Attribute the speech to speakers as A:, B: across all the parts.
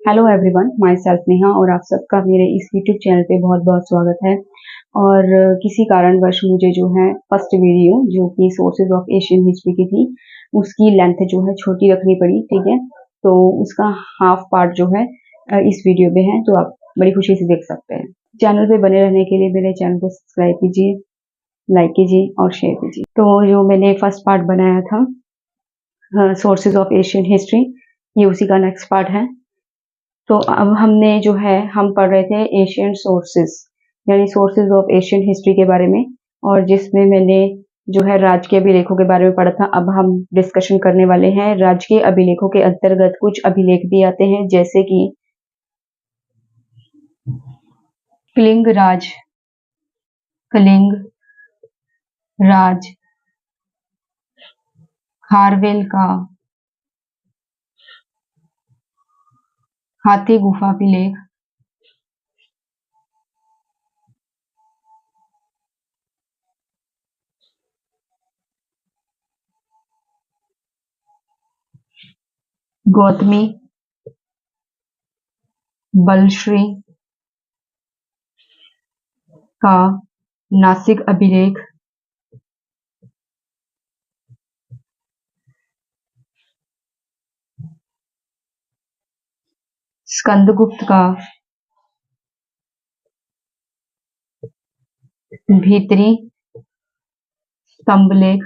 A: Hello everyone, my self Neha और आप सबका मेरे इस यूट्यूब चैनल पे बहुत बहुत स्वागत है। और किसी कारणवश मुझे जो है फर्स्ट वीडियो जो कि सोर्सेज ऑफ एशियन हिस्ट्री की थी उसकी लेंथ जो है छोटी रखनी पड़ी। ठीक है, तो उसका हाफ पार्ट जो है इस वीडियो में है, तो आप बड़ी खुशी से देख सकते हैं। चैनल पे बने रहने के लिए मेरे चैनल को सब्सक्राइब कीजिए, लाइक कीजिए और शेयर कीजिए। तो जो मैंने फर्स्ट पार्ट बनाया था सोर्सेज ऑफ एशियन हिस्ट्री, ये उसी का नेक्स्ट पार्ट है। तो अब हमने जो है हम पढ़ रहे थे एशियन सोर्सेस यानी सोर्सेज ऑफ एशियन हिस्ट्री के बारे में, और जिसमें मैंने जो है राजकीय अभिलेखों के बारे में पढ़ा था। अब हम डिस्कशन करने वाले हैं राजकीय अभिलेखों के अंतर्गत कुछ अभिलेख भी आते हैं, जैसे कि कलिंग राज, कलिंग राज, खारवेल का हाथी गुफा अभिलेख, गौतमी बलश्री का नासिक अभिलेख, स्कंदगुप्त का भीतरी स्तंभलेख,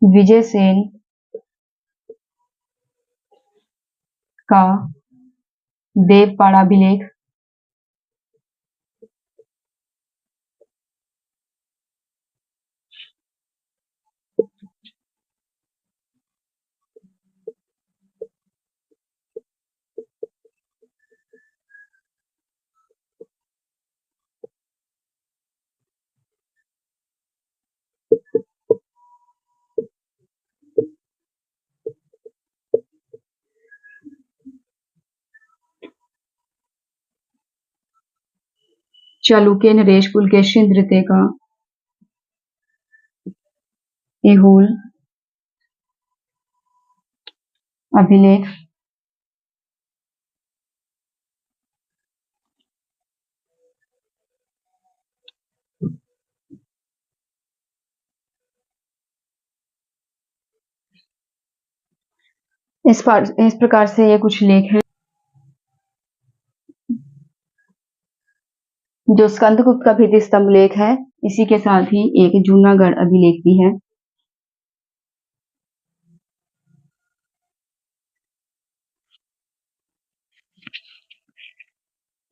A: विजयसेन का देवपाड़ा अभिलेख, चालुक्य नरेश पुलकेशिन द्वितीय का ऐहोल अभिलेख, इस प्रकार से ये कुछ लेख हैं। जो स्कंदगुप्त का भीति स्तंभ लेख है, इसी के साथ ही एक जूनागढ़ अभिलेख भी है।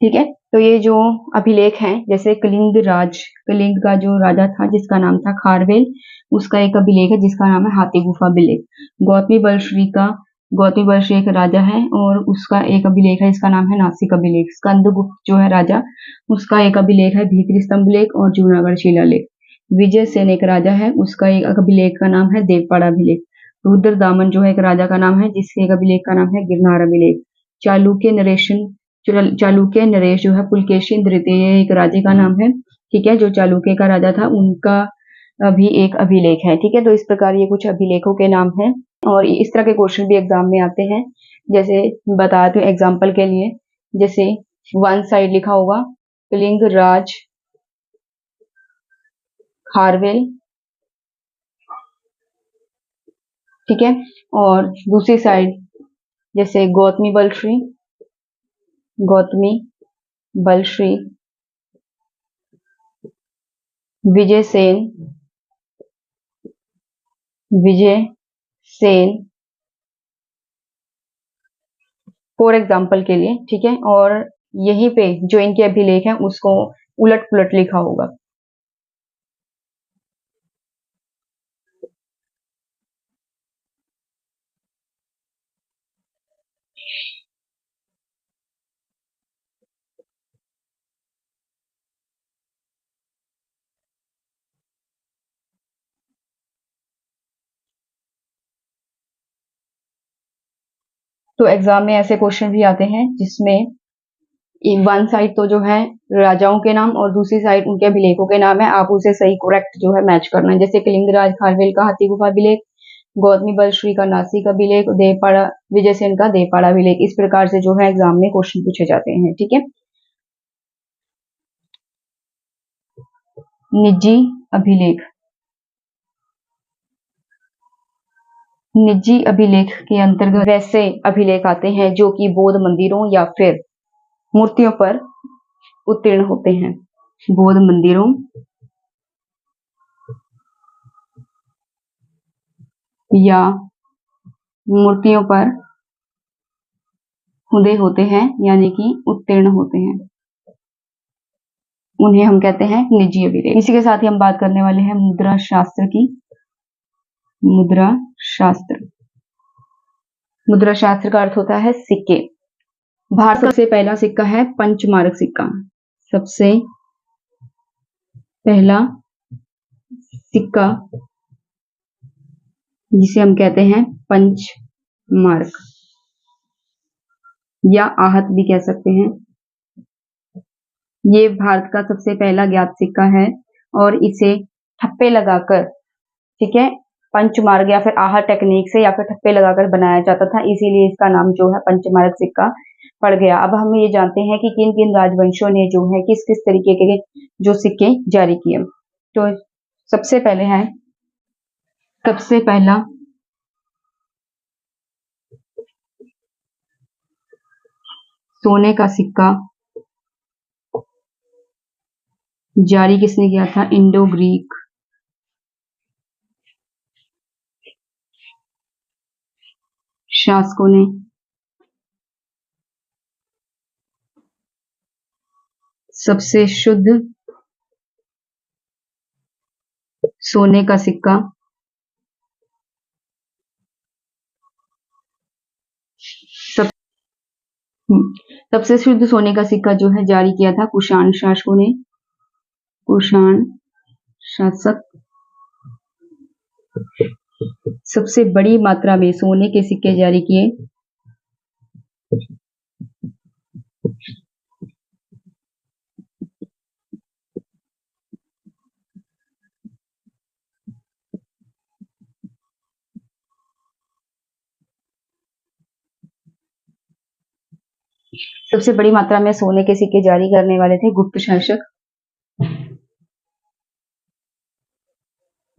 A: ठीक है, तो ये जो अभिलेख हैं, जैसे कलिंग राज, कलिंग का जो राजा था जिसका नाम था खारवेल, उसका एक अभिलेख है जिसका नाम है हाथी गुफा अभिलेख। गौतमी बलश्री का, गौतमी बलश्री एक राजा है और उसका एक अभिलेख है जिसका नाम है नासिक अभिलेख। स्कंदगुप्त जो है राजा, उसका एक अभिलेख है भीतरी स्तंभलेख और जूनागढ़ शिलालेख। विजय सेन एक राजा है, उसका एक अभिलेख का नाम है देवपाड़ा अभिलेख। रुद्र दामन जो है एक राजा का नाम है, जिसके एक अभिलेख का नाम है गिरनार अभिलेख। चालुक्य नरेशन, चालुक्य नरेश जो है पुलकेशिन द्वितीय एक राजे का नाम है। ठीक है, जो चालुक्य का राजा था उनका भी एक अभिलेख है। ठीक है, तो इस प्रकार ये कुछ अभिलेखों के नाम हैं और इस तरह के क्वेश्चन भी एग्जाम में आते हैं। जैसे बता दूं एग्जाम्पल के लिए, जैसे वन साइड लिखा होगा कलिंग राज खारवेल, ठीक है, और दूसरी साइड जैसे गौतमी बलश्री, गौतमी बलश्री, विजय सेन, विजय सेन, फॉर एग्जाम्पल के लिए। ठीक है, और यहीं पे जो इनके अभिलेख हैं उसको उलट पुलट लिखा होगा। तो एग्जाम में ऐसे क्वेश्चन भी आते हैं जिसमें वन साइड तो जो है राजाओं के नाम और दूसरी साइड उनके अभिलेखों के नाम है, आप उसे सही करेक्ट जो है मैच करना है। जैसे कलिंगराज खारवेल का हाथी गुफा अभिलेख, गौतमी बलश्री का नासिक अभिलेख, देवपाड़ा विजयसेन का देवपाड़ा अभिलेख। इस प्रकार से जो है एग्जाम में क्वेश्चन पूछे जाते हैं। ठीक है, निजी अभिलेख। निजी अभिलेख के अंतर्गत वैसे अभिलेख आते हैं जो कि बौद्ध मंदिरों या फिर मूर्तियों पर उत्तीर्ण होते हैं। बौद्ध मंदिरों या मूर्तियों पर खुदे होते हैं, यानी कि उत्तीर्ण होते हैं, उन्हें हम कहते हैं निजी अभिलेख। इसी के साथ ही हम बात करने वाले हैं मुद्रा शास्त्र की। मुद्रा शास्त्र। मुद्रा शास्त्र का अर्थ होता है सिक्के। भारत का सबसे पहला सिक्का है पंचमार्क सिक्का। सबसे पहला सिक्का जिसे हम कहते हैं पंचमार्क या आहत भी कह सकते हैं। ये भारत का सबसे पहला ज्ञात सिक्का है और इसे ठप्पे लगाकर, ठीक है, पंचमार्क या फिर आहत टेक्निक से या फिर ठप्पे लगाकर बनाया जाता था, इसीलिए इसका नाम जो है पंचमार्क सिक्का पड़ गया। अब हम ये जानते हैं कि किन किन राजवंशों ने जो है किस किस तरीके के जो सिक्के जारी किए। तो सबसे पहले है, सबसे पहला सोने का सिक्का जारी किसने किया था? इंडो ग्रीक शासकों ने। सबसे शुद्ध सोने का सिक्का सबसे शुद्ध सोने का सिक्का जो है जारी किया था कुषाण शासकों ने। कुषाण शासक सबसे बड़ी मात्रा में सोने के सिक्के जारी किए। सबसे बड़ी मात्रा में सोने के सिक्के जारी करने वाले थे गुप्त शासक,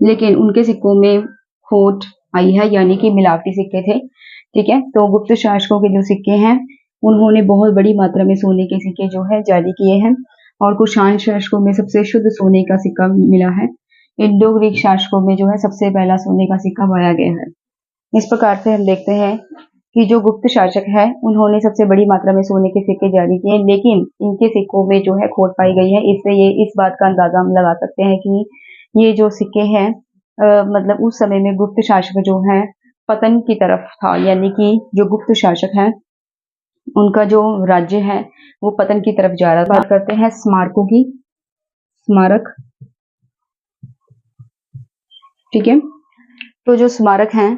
A: लेकिन उनके सिक्कों में खोट आई है, यानी कि मिलावटी सिक्के थे। ठीक है, तो गुप्त शासकों के जो सिक्के हैं उन्होंने बहुत बड़ी मात्रा में सोने के सिक्के जो है जारी किए हैं और कुषाण शासकों में सबसे शुद्ध सोने का सिक्का मिला है। इंडो ग्रीक शासकों में जो है सबसे पहला सोने का सिक्का पाया गया है। इस प्रकार से हम देखते हैं कि जो गुप्त शासक है उन्होंने सबसे बड़ी मात्रा में सोने के सिक्के जारी किए, लेकिन इनके सिक्कों में जो है खोट पाई गई है। इससे ये इस बात का अंदाजा हम लगा सकते हैं कि ये जो सिक्के हैं मतलब उस समय में गुप्त शासक जो है पतन की तरफ था, यानी कि जो गुप्त शासक है उनका जो राज्य है वो पतन की तरफ जा रहा था। बात करते हैं स्मारकों की। स्मारक, ठीक है, तो जो स्मारक हैं,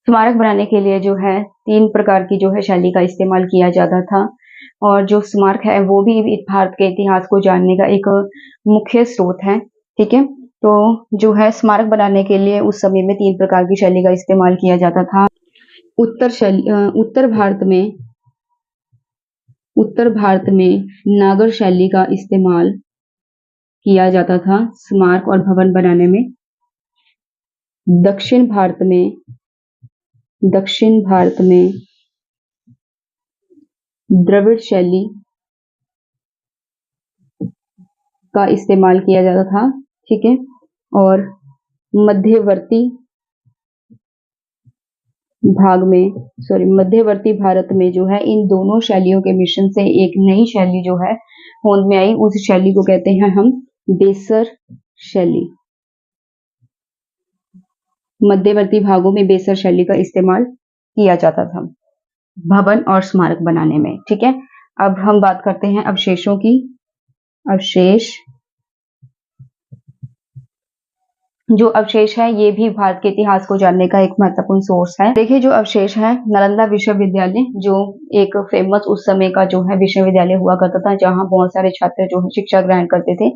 A: स्मारक बनाने के लिए जो है 3 प्रकार की जो है शैली का इस्तेमाल किया जाता था और जो स्मारक है वो भी भारत के इतिहास को जानने का एक मुख्य स्रोत है। ठीक है, तो जो है स्मारक बनाने के लिए उस समय में 3 प्रकार की शैली का इस्तेमाल किया जाता था। उत्तर भारत में नागर शैली का इस्तेमाल किया जाता था स्मारक और भवन बनाने में। दक्षिण भारत में द्रविड़ शैली का इस्तेमाल किया जाता था। ठीक है, और मध्यवर्ती भारत में जो है इन दोनों शैलियों के मिश्रण से एक नई शैली जो है होंद में आई, उस शैली को कहते हैं हम बेसर शैली। मध्यवर्ती भागों में बेसर शैली का इस्तेमाल किया जाता था भवन और स्मारक बनाने में। ठीक है, अब हम बात करते हैं अवशेषों की। अवशेष जो अवशेष है ये भी भारत के इतिहास को जानने का एक महत्वपूर्ण सोर्स है। देखिए जो अवशेष है, नालंदा विश्वविद्यालय जो एक फेमस उस समय का जो है विश्वविद्यालय हुआ करता था, जहाँ बहुत सारे छात्र जो है शिक्षा ग्रहण करते थे।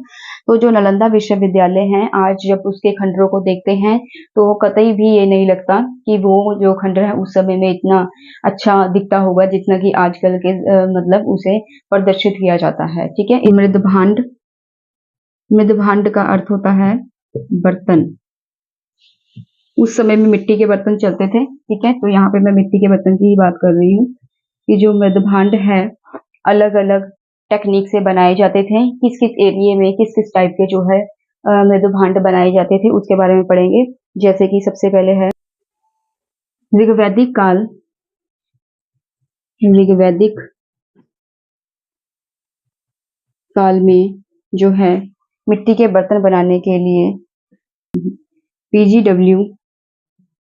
A: तो जो नालंदा विश्वविद्यालय है, आज जब उसके खंडरों को देखते हैं तो कतई भी ये नहीं लगता कि वो जो खंडर है उस समय में इतना अच्छा दिखता होगा जितना कि आजकल के मतलब उसे प्रदर्शित किया जाता है। ठीक है। मृदभांड, मृदभांड का अर्थ होता है बर्तन। उस समय में मिट्टी के बर्तन चलते थे। ठीक है, तो यहाँ पे मैं मिट्टी के बर्तन की ही बात कर रही हूँ कि जो मृदभांड है अलग अलग टेक्निक से बनाए जाते थे। किस किस एरिया में किस किस टाइप के जो है मृदभांड बनाए जाते थे उसके बारे में पढ़ेंगे। जैसे कि सबसे पहले है ऋग्वैदिक काल। ऋग्वैदिक काल में जो है मिट्टी के बर्तन बनाने के लिए पीजीडब्ल्यू,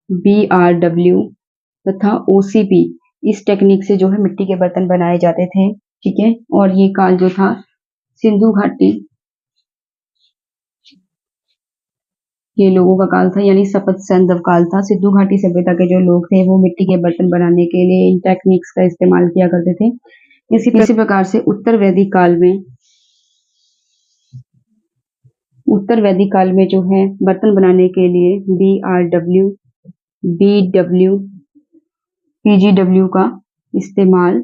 A: बीआरडब्ल्यू तथा ओसीपी इस टेक्निक से जो है मिट्टी के बर्तन बनाए जाते थे। ठीक है, और ये काल जो था सिंधु घाटी के लोगों का काल था, यानी सप्त सैंधव काल था। सिंधु घाटी सभ्यता के जो लोग थे वो मिट्टी के बर्तन बनाने के लिए इन टेक्निक्स का इस्तेमाल किया करते थे। इसी प्रकार से उत्तर वैदिक काल में, उत्तर वैदिक काल में जो है बर्तन बनाने के लिए बीआरडब्ल्यू, बीडब्ल्यू, पीजीडब्ल्यू का इस्तेमाल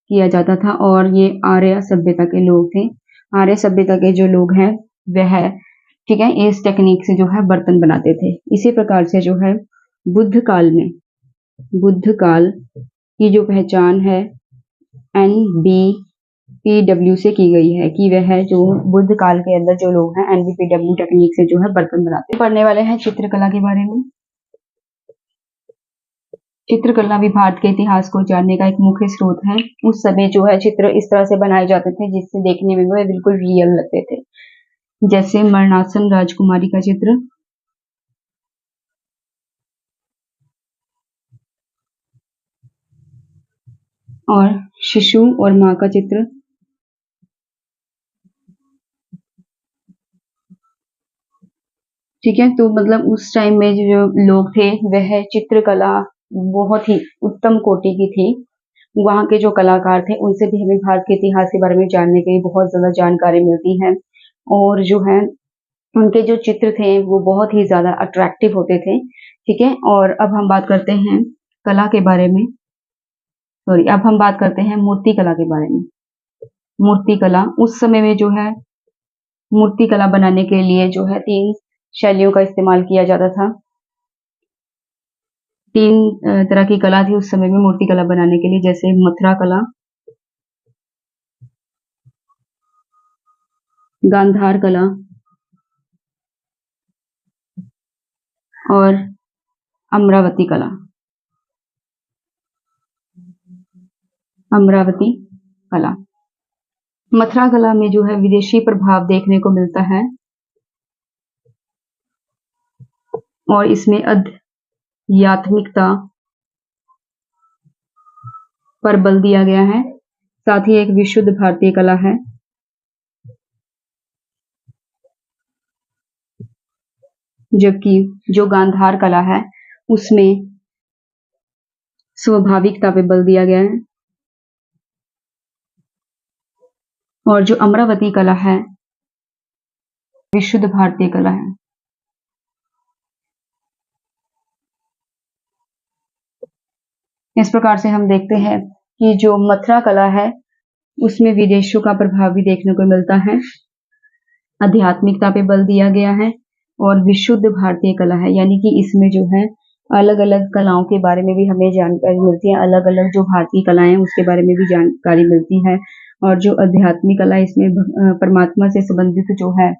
A: किया जाता था। और ये आर्य सभ्यता के लोग थे। आर्य सभ्यता के जो लोग हैं वह ठीक है इस टेक्निक से जो है बर्तन बनाते थे। इसी प्रकार से जो है बुद्ध काल में, बुद्ध काल की जो पहचान है एनबीपीडब्ल्यू से की गई है कि वह जो बुद्ध काल के अंदर जो लोग हैं एनबीपीडब्ल्यू टेक्निक से जो है बर्तन बनाते। पढ़ने वाले हैं चित्रकला के बारे में। चित्रकला भी भारत के इतिहास को जानने का एक मुख्य स्रोत है। उस समय जो है चित्र इस तरह से बनाए जाते थे जिससे देखने में वो बिल्कुल रियल लगते थे। जैसे मरणासन राजकुमारी का चित्र, और शिशु और माँ का चित्र। ठीक है, तो मतलब उस टाइम में जो लोग थे वह चित्रकला बहुत ही उत्तम कोटि की थी। वहाँ के जो कलाकार थे उनसे भी हमें भारत के इतिहास के बारे में जानने के लिए बहुत ज्यादा जानकारी मिलती है। और जो है उनके जो चित्र थे वो बहुत ही ज्यादा अट्रैक्टिव होते थे। ठीक है, और अब हम बात करते हैं कला के बारे में। सॉरी, अब हम बात करते हैं मूर्ति कला के बारे में। मूर्ति कला उस समय में जो है मूर्ति कला बनाने के लिए जो है 3 शैलियों का इस्तेमाल किया जाता था। 3 तरह की कला थी उस समय में मूर्ति कला बनाने के लिए, जैसे मथुरा कला, गांधार कला और अमरावती कला। अमरावती कला, मथुरा कला में जो है विदेशी प्रभाव देखने को मिलता है और इसमें आध्यात्मिकता पर बल दिया गया है। साथ ही एक विशुद्ध भारतीय कला है। जबकि जो गांधार कला है उसमें स्वाभाविकता पे बल दिया गया है। और जो अमरावती कला है विशुद्ध भारतीय कला है। इस प्रकार से हम देखते हैं कि जो मथुरा कला है उसमें विदेशों का प्रभाव भी देखने को मिलता है। आध्यात्मिकता पे बल दिया गया है और विशुद्ध भारतीय कला है, यानी कि इसमें जो है अलग अलग कलाओं के बारे में भी हमें जानकारी मिलती है। अलग अलग जो भारतीय कलाएं हैं उसके बारे में भी जानकारी मिलती है। और जो आध्यात्मिक कला इसमें परमात्मा से संबंधित जो है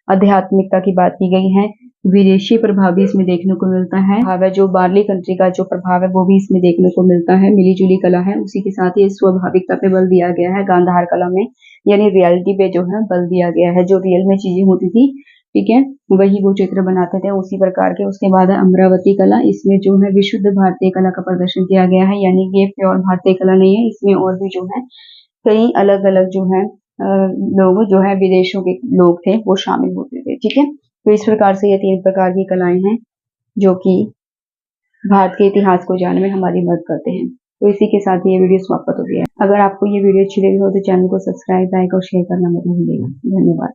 A: आध्यात्मिकता की बात की गई है। विदेशी प्रभाव भी इसमें देखने को मिलता है। भाव है जो बाहरली कंट्री का जो प्रभाव है वो भी इसमें देखने को मिलता है। मिली जुली कला है, उसी के साथ ही स्वाभाविकता पे बल दिया गया है गांधार कला में, यानी रियलिटी पे जो है बल दिया गया है। जो रियल में चीजें होती थी, ठीक है, वही वो चित्र बनाते थे उसी प्रकार के। उसके बाद है अमरावती कला। इसमें जो है विशुद्ध भारतीय कला का प्रदर्शन किया गया है, यानी कि ये प्योर भारतीय कला नहीं है। इसमें और भी जो है कई अलग अलग जो है लोग जो है विदेशों के लोग थे वो शामिल होते थे। ठीक है, तो इस प्रकार से ये 3 प्रकार की कलाएं हैं जो कि भारत के इतिहास को जानने में हमारी मदद करते हैं। तो इसी के साथ ये वीडियो समाप्त हो गया है। अगर आपको ये वीडियो अच्छी लगी हो तो चैनल को सब्सक्राइब, लाइक और शेयर करना मत भूलिएगा। धन्यवाद।